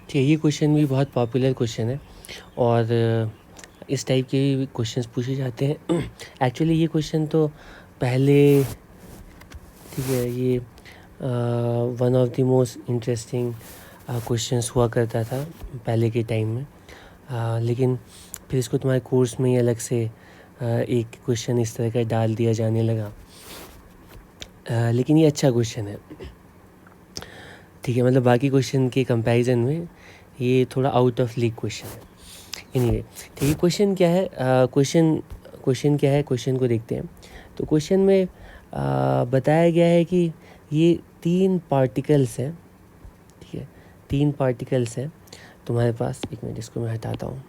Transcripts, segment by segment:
ठीक है, ये क्वेश्चन भी बहुत पॉपुलर क्वेश्चन है और इस टाइप के भी क्वेश्चंस पूछे जाते हैं। एक्चुअली ये क्वेश्चन तो पहले, ठीक है, ये one of the most interesting questions हुआ करता था पहले के टाइम में, लेकिन फिर इसको तुम्हारे कोर्स में ही अलग से एक क्वेश्चन इस तरह का डाल दिया जाने लगा। लेकिन ये अच्छा क्वेश्चन है, ठीक है, मतलब बाकी क्वेश्चन के कंपैरिजन में ये थोड़ा आउट ऑफ लीग क्वेश्चन है। एनीवे, ठीक है, क्वेश्चन क्या है, क्वेश्चन क्या है, क्वेश्चन को देखते हैं। तो क्वेश्चन में बताया गया है कि ये 3 पार्टिकल्स हैं, ठीक है, 3 पार्टिकल्स हैं तुम्हारे पास। एक मिनट, इसको मैं हटाता हूँ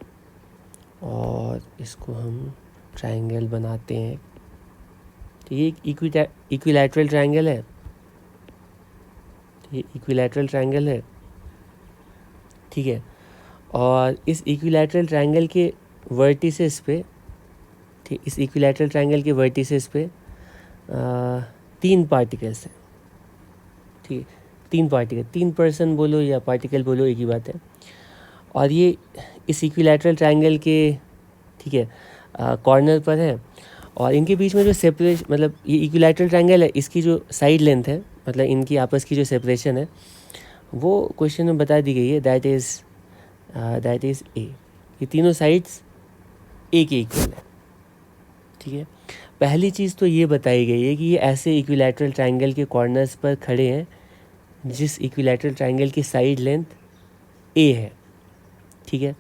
और इसको हम ट्रायंगल बनाते हैं। तो ये इक्विलैटरल ट्रायंगल है, ये इक्विलैटरल ट्रायंगल है, ठीक है। और इस इक्विलैटरल ट्रायंगल के वर्टिसेस पे, ठीक, इस इक्विलैटरल ट्रायंगल के वर्टिसेस पे 3 पार्टिकल्स हैं, ठीक है, 3 पार्टिकल, 3 पर्सन बोलो या पार्टिकल बोलो, एक ही बात है। और ये इस इक्विलैटरल ट्रायंगल के, ठीक है, कॉर्नर पर है और इनके बीच में जो सेपरेशन, मतलब ये इक्विलैटरल ट्रायंगल है, इसकी जो साइड लेंथ है, मतलब इनकी आपस की जो सेपरेशन है, वो क्वेश्चन में बता दी गई है। That is a. ये तीनों साइड्स ए के इक्वल है, ठीक है। पहली चीज़ तो ये बताई गई है कि ये ऐसे इक्विलैटरल ट्रायंगल के कॉर्नर्स पर खड़े हैं जिस इक्विलैटरल ट्रायंगल की साइड लेंथ ए है, ठीक है।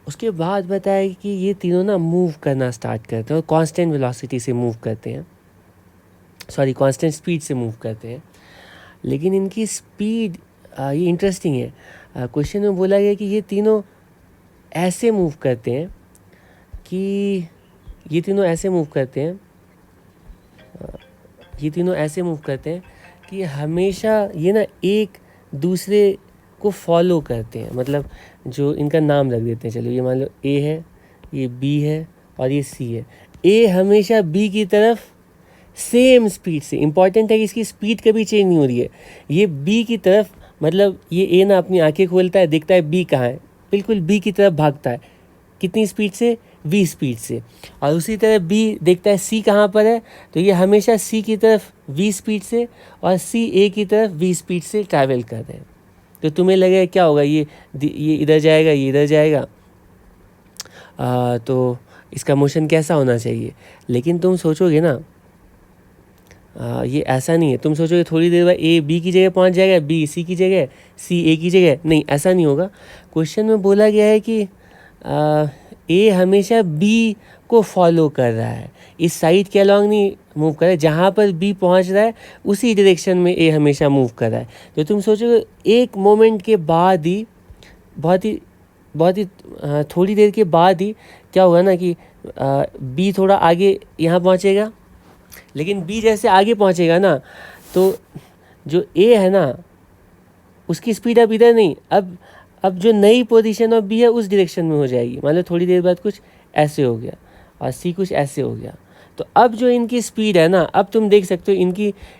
उसके बाद बताया कि ये तीनों ना मूव करना स्टार्ट करते हैं और कांस्टेंट वेलोसिटी से मूव करते हैं, सॉरी, कांस्टेंट स्पीड से मूव करते हैं। लेकिन इनकी स्पीड, ये इंटरेस्टिंग है, क्वेश्चन में बोला गया कि ये तीनों ऐसे मूव करते हैं कि ये तीनों ऐसे मूव करते हैं, ये तीनों ऐसे मूव करते हैं कि हमेशा ये ना एक दूसरे को फॉलो करते हैं। मतलब जो इनका नाम रख देते हैं, चलो ये मान लो ए है, ये बी है और ये सी है। ए हमेशा बी की तरफ सेम स्पीड से, इंपॉर्टेंट है कि इसकी स्पीड कभी चेंज नहीं हो रही है, ये बी की तरफ, मतलब ये ए ना अपनी आंखें खोलता है, देखता है बी कहाँ है, बिल्कुल बी की तरफ भागता है। कितनी स्पीड से? वी स्पीड से। और उसी तरह बी देखता है सी कहाँ पर है, तो ये हमेशा सी की तरफ वी स्पीड से और सी ए की तरफ वी स्पीड से ट्रैवल कर रहे हैं। तो तुम्हें लगेगा क्या होगा, ये इधर जाएगा, ये इधर जाएगा, तो इसका मोशन कैसा होना चाहिए। लेकिन तुम सोचोगे ना, ये ऐसा नहीं है। तुम सोचोगे थोड़ी देर बाद ए बी की जगह पहुंच जाएगा, बी सी की जगह, सी ए की जगह, नहीं, ऐसा नहीं होगा। क्वेश्चन में बोला गया है कि ए हमेशा बी को फॉलो कर रहा है, इस साइड के अलॉन्ग नहीं मूव कर रहा है, जहाँ पर बी पहुँच रहा है उसी डायरेक्शन में ए हमेशा मूव कर रहा है। तो तुम सोचोगे एक मोमेंट के बाद ही, बहुत ही थोड़ी देर के बाद ही क्या होगा ना कि बी थोड़ा आगे यहाँ पहुँचेगा, लेकिन बी जैसे आगे पहुँचेगा ना, तो जो ए है ना उसकी स्पीड अब इधर नहीं, अब जो नई पोजीशन ऑफ बी है उस डायरेक्शन में हो जाएगी। मान लो थोड़ी देर बाद कुछ ऐसे हो गया और सी कुछ ऐसे हो गया, तो अब जो इनकी स्पीड है ना, अब तुम देख सकते हो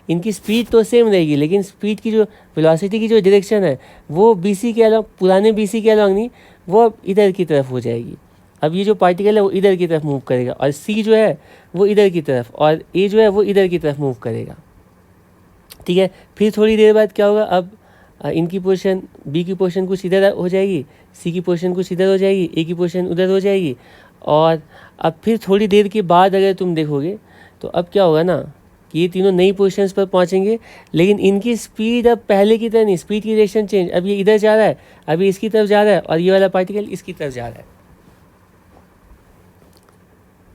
इनकी स्पीड तो सेम रहेगी, लेकिन स्पीड की जो वेलोसिटी की जो डायरेक्शन है वो बीसी के अलॉन्ग, पुराने बीसी के अलॉन्ग नहीं, वो अब इधर की तरफ हो जाएगी। अब ये जो पार्टिकल है वो इधर की तरफ मूव करेगा और सी जो है वो इधर की तरफ और ए जो है वो इधर की तरफ मूव करेगा, ठीक है। फिर थोड़ी देर बाद क्या होगा, अब इनकी पोजीशन, बी की पोजीशन कुछ इधर हो जाएगी, सी की पोजीशन कुछ इधर हो जाएगी, ए की पोजीशन उधर हो जाएगी। और अब फिर थोड़ी देर के बाद अगर तुम देखोगे तो अब क्या होगा ना कि ये तीनों नई पोजीशंस पर पहुंचेंगे, लेकिन इनकी स्पीड अब पहले की तरह नहीं, स्पीड की डायरेक्शन चेंज, अब ये इधर जा रहा है, अभी इसकी तरफ जा रहा है और ये वाला पार्टिकल इसकी तरफ जा रहा है,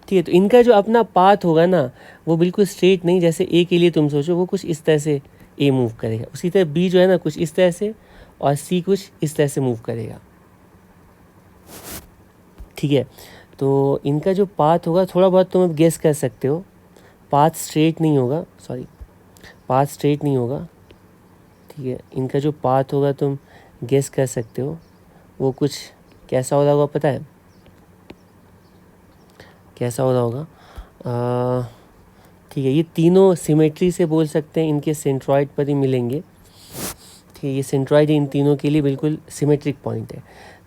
ठीक है। तो इनका जो अपना पाथ होगा ना वो बिल्कुल स्ट्रेट नहीं, जैसे ए के लिए तुम सोचो वो कुछ इस तरह से ए मूव करेगा, उसी तरह बी जो है ना कुछ इस तरह से और सी कुछ इस तरह से मूव करेगा, ठीक है। तो इनका जो पाथ होगा थोड़ा बहुत तुम अब गेस कर सकते हो, पाथ स्ट्रेट नहीं होगा, सॉरी, पाथ स्ट्रेट नहीं होगा, ठीक है। इनका जो पाथ होगा तुम गेस कर सकते हो, वो कुछ कैसा हो रहा होगा पता है, कैसा हो रहा होगा, ठीक है। ये तीनों सिमेट्री से बोल सकते हैं, इनके सेंट्रॉइड पर ही मिलेंगे, ठीक है, ये सेंट्रॉइड इन तीनों के लिए बिल्कुल सिमेट्रिक पॉइंट है।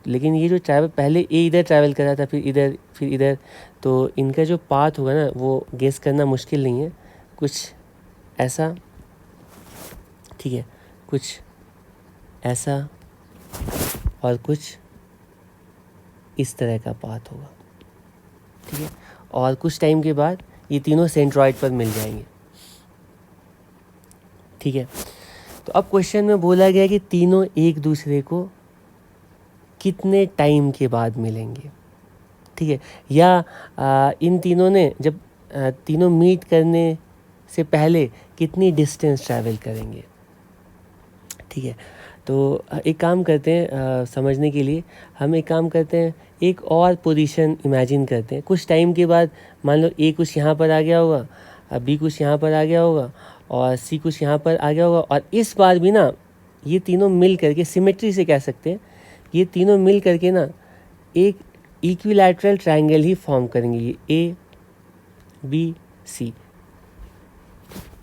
लेकिन ये जो ट्रैवल पहले ए इधर ट्रैवल कर रहा था, फिर इधर, तो इनका जो पाथ होगा ना वो गेस करना मुश्किल नहीं है। कुछ ऐसा, ठीक है, कुछ ऐसा और कुछ इस तरह का पाथ होगा, ठीक है। और कुछ टाइम के बाद ये तीनों सेंट्रॉइड पर मिल जाएंगे, ठीक है। तो अब क्वेश्चन में बोला गया कि तीनों एक दूसरे को कितने टाइम के बाद मिलेंगे, ठीक है, या इन तीनों ने जब तीनों मीट करने से पहले कितनी डिस्टेंस ट्रैवल करेंगे, ठीक है। तो एक काम करते हैं, समझने के लिए हम एक काम करते हैं, एक और पोजीशन इमेजिन करते हैं। कुछ टाइम के बाद मान लो ए कुछ यहाँ पर आ गया होगा, बी कुछ यहाँ पर आ गया होगा और सी कुछ यहाँ पर आ गया होगा, और इस बार भी ना ये तीनों मिल करके, सिमेट्री से कह सकते हैं, ये तीनों मिल करके ना एक इक्विलैटरल ट्रायंगल ही फॉर्म करेंगे, ये ए बी सी।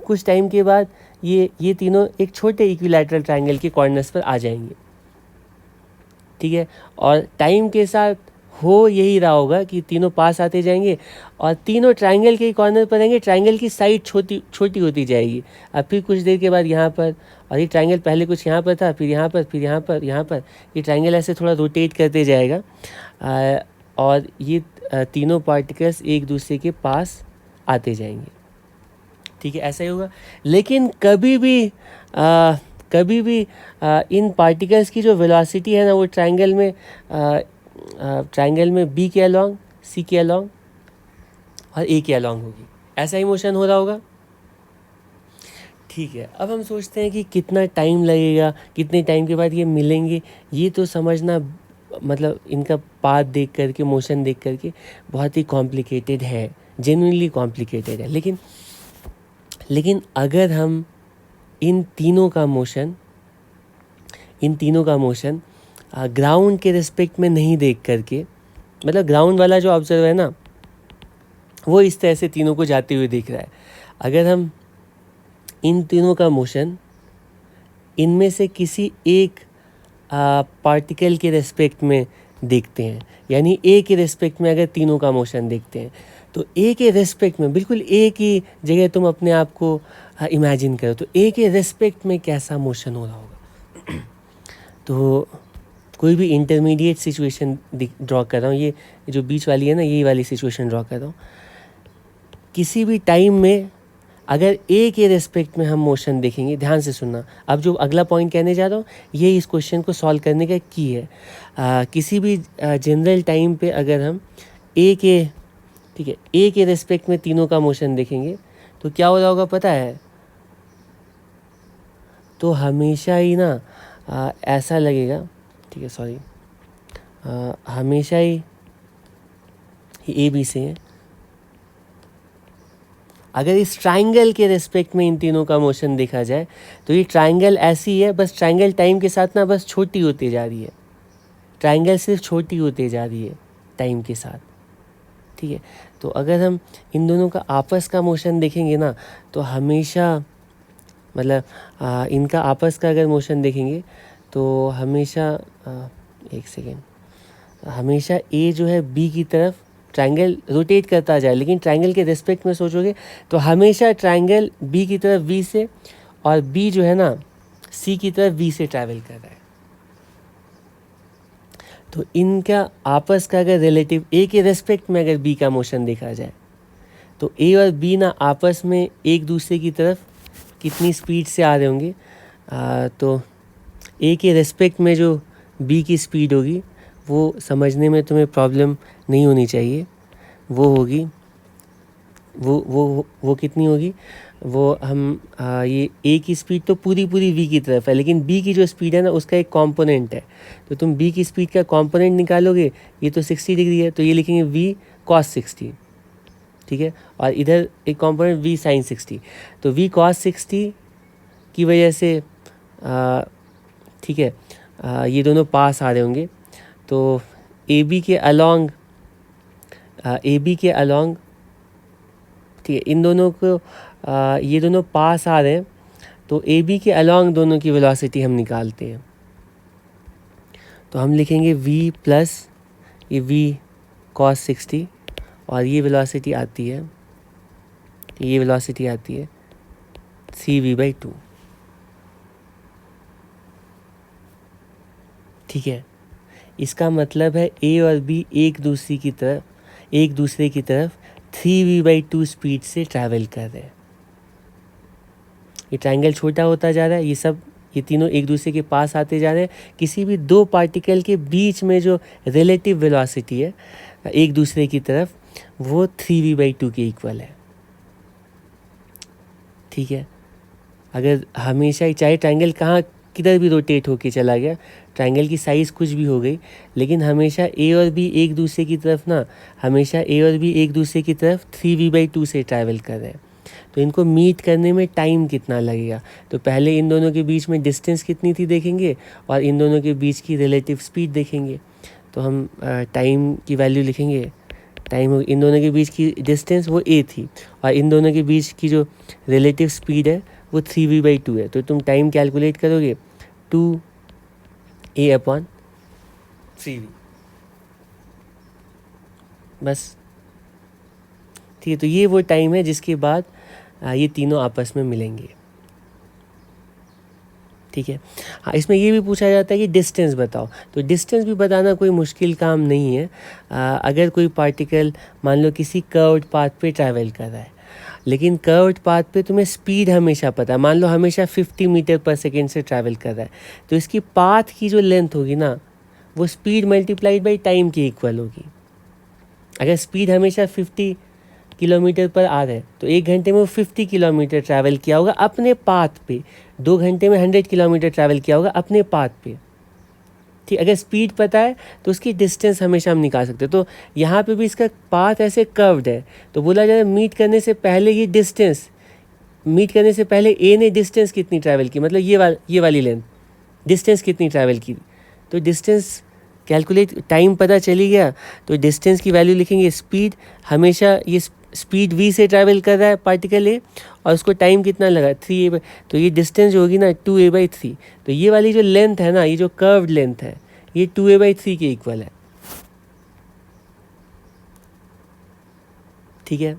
कुछ टाइम के बाद ये तीनों एक छोटे इक्विलैटरल ट्रायंगल के कॉर्नर्स पर आ जाएंगे, ठीक है। और टाइम के साथ हो यही रहा होगा कि तीनों पास आते जाएंगे और तीनों ट्रायंगल के कॉर्नर पर रहेंगे, ट्रायंगल की साइड छोटी होती जाएगी। अब फिर कुछ देर के बाद यहाँ पर, और ये ट्रायंगल पहले कुछ यहाँ पर था, फिर यहाँ पर, फिर यहाँ पर, यहाँ पर, ये ट्रायंगल ऐसे थोड़ा रोटेट करते जाएगा और ये तीनों पार्टिकल्स एक दूसरे के पास आते जाएंगे, ठीक है, ऐसा ही होगा। लेकिन कभी भी इन पार्टिकल्स की जो वेलोसिटी है ना वो ट्रायंगल में बी के अलॉन्ग, सी के अलॉन्ग और ए के अलॉन्ग होगी, ऐसा ही मोशन हो रहा होगा, ठीक है। अब हम सोचते हैं कि कितना टाइम लगेगा, कितने टाइम के बाद ये मिलेंगे, ये तो समझना मतलब इनका पाथ देख करके, मोशन देख करके बहुत ही कॉम्प्लिकेटेड है, जेन्युइनली कॉम्प्लिकेटेड है। लेकिन अगर हम इन तीनों का मोशन ग्राउंड के रिस्पेक्ट में नहीं देख करके, मतलब ग्राउंड वाला जो ऑब्जर्वर है ना वो इस तरह से तीनों को जाते हुए देख रहा है, अगर हम इन तीनों का मोशन इनमें से किसी एक पार्टिकल के रिस्पेक्ट में देखते हैं, यानी ए के रिस्पेक्ट में अगर तीनों का मोशन देखते हैं, तो ए के रिस्पेक्ट में, बिल्कुल ए की जगह तुम अपने आप को इमेजिन करो, तो ए के रिस्पेक्ट में कैसा मोशन हो रहा होगा। तो कोई भी इंटरमीडिएट सिचुएशन ड्रॉ कर रहा हूँ, ये जो बीच वाली है ना, यही वाली सिचुएशन ड्रॉ कर रहा हूँ। किसी भी टाइम में अगर ए के रिस्पेक्ट में हम मोशन देखेंगे, ध्यान से सुनना, अब जो अगला पॉइंट कहने जा रहा हूँ ये इस क्वेश्चन को सॉल्व करने का की है। किसी भी जनरल टाइम पे अगर हम ए के रिस्पेक्ट में तीनों का मोशन देखेंगे तो क्या हो रहा होगा पता है, तो हमेशा ही ना ऐसा लगेगा, ठीक है, सॉरी, हमेशा ही ए बी से है। अगर इस ट्रायंगल के रिस्पेक्ट में इन तीनों का मोशन देखा जाए तो ये ट्रायंगल ऐसी है, बस ट्रायंगल टाइम के साथ ना बस छोटी होती जा रही है, ट्रायंगल सिर्फ छोटी होती जा रही है टाइम के साथ, ठीक है। तो अगर हम इन दोनों का आपस का मोशन देखेंगे ना तो हमेशा, मतलब इनका आपस का अगर मोशन देखेंगे तो हमेशा, एक सेकेंड, हमेशा ए जो है बी की तरफ ट्रायंगल रोटेट करता जाए, लेकिन ट्रायंगल के रिस्पेक्ट में सोचोगे तो हमेशा ट्रायंगल बी की तरफ वी से, और बी जो है ना सी की तरफ वी से ट्रैवल कर रहा है। तो इनका आपस का अगर रिलेटिव ए के रिस्पेक्ट में अगर बी का मोशन देखा जाए तो ए और बी ना आपस में एक दूसरे की तरफ कितनी स्पीड से आ रहे होंगे, तो ए के रिस्पेक्ट में जो बी की स्पीड होगी वो समझने में तुम्हें प्रॉब्लम नहीं होनी चाहिए, वो होगी, वो कितनी होगी, वो हम ये ए की स्पीड तो पूरी वी की तरफ है, लेकिन बी की जो स्पीड है ना उसका एक कंपोनेंट है, तो तुम बी की स्पीड का कंपोनेंट निकालोगे, ये तो 60 डिग्री है, तो ये लिखेंगे वी cos 60, ठीक है, और इधर एक कंपोनेंट वी sin 60, तो वी cos 60 की वजह से ठीक है, ये दोनों पास आ रहे होंगे, तो ए बी के अलॉन्ग, ठीक है, इन दोनों को ये दोनों पास आ रहे हैं, तो ए बी के अलॉन्ग दोनों की वेलोसिटी हम निकालते हैं। तो हम लिखेंगे v प्लस ये v cos 60 और ये वेलोसिटी आती है, ये वेलोसिटी आती है 3v/2। ठीक है, इसका मतलब है a और b एक दूसरे की तरफ 3v/2 स्पीड से ट्रैवल कर रहे हैं। ये ट्रायंगल छोटा होता जा रहा है, ये तीनों एक दूसरे के पास आते जा रहे हैं। किसी भी दो पार्टिकल के बीच में जो रिलेटिव वेलोसिटी है एक दूसरे की तरफ, वो 3v/2 के इक्वल है। ठीक है, अगर हमेशा ही चाहे ट्रायंगल किधर भी रोटेट होके चला गया, ट्रायंगल की साइज़ कुछ भी हो गई, लेकिन हमेशा ए और बी एक दूसरे की तरफ 3v/2 से ट्रैवल कर रहे हैं। तो इनको मीट करने में टाइम कितना लगेगा, तो पहले इन दोनों के बीच में डिस्टेंस कितनी थी देखेंगे और इन दोनों के बीच की रिलेटिव स्पीड देखेंगे। तो हम टाइम की वैल्यू लिखेंगे, टाइम इन दोनों के बीच की डिस्टेंस वो a थी और इन दोनों के बीच की जो रिलेटिव स्पीड है वो 3v/2 है। तो तुम टाइम कैलकुलेट करोगे 2a/3v, बस। ठीक है, तो ये वो टाइम है जिसके बाद ये तीनों आपस में मिलेंगे। ठीक है, हाँ, इसमें ये भी पूछा जाता है कि डिस्टेंस बताओ। तो डिस्टेंस भी बताना कोई मुश्किल काम नहीं है। अगर कोई पार्टिकल मान लो किसी कर्व्ड पाथ पे ट्रैवल कर रहा है, लेकिन कर्व्ड पाथ पे तुम्हें स्पीड हमेशा पता है, मान लो हमेशा 50 मीटर पर सेकेंड से ट्रैवल कर रहा है, तो इसकी पाथ की जो लेंथ होगी ना, वो स्पीड मल्टीप्लाइड बाई टाइम के इक्वल होगी। अगर स्पीड हमेशा 50 किलोमीटर पर आ रहा है तो 1 घंटे में वो 50 किलोमीटर ट्रैवल किया होगा अपने पाथ पे, 2 घंटे में 100 किलोमीटर ट्रैवल किया होगा अपने पाथ पे। ठीक, अगर स्पीड पता है तो उसकी डिस्टेंस हमेशा हम निकाल सकते हैं। तो यहाँ पे भी इसका पाथ ऐसे कर्व्ड है, तो बोला जाए मीट करने से पहले ए ने डिस्टेंस कितनी ट्रैवल की, मतलब ये वाली लेंथ डिस्टेंस कितनी ट्रैवल की, तो डिस्टेंस कैलकुलेट, टाइम पता चली गया तो डिस्टेंस की वैल्यू लिखेंगे। स्पीड हमेशा ये स्पीड v से ट्रैवल कर रहा है पार्टिकल ए और उसको टाइम कितना लगा 3a, तो ये डिस्टेंस जो होगी ना 2a/3। तो ये वाली जो लेंथ है ना, ये जो कर्व्ड लेंथ है, ये 2a/3 के इक्वल है। ठीक है।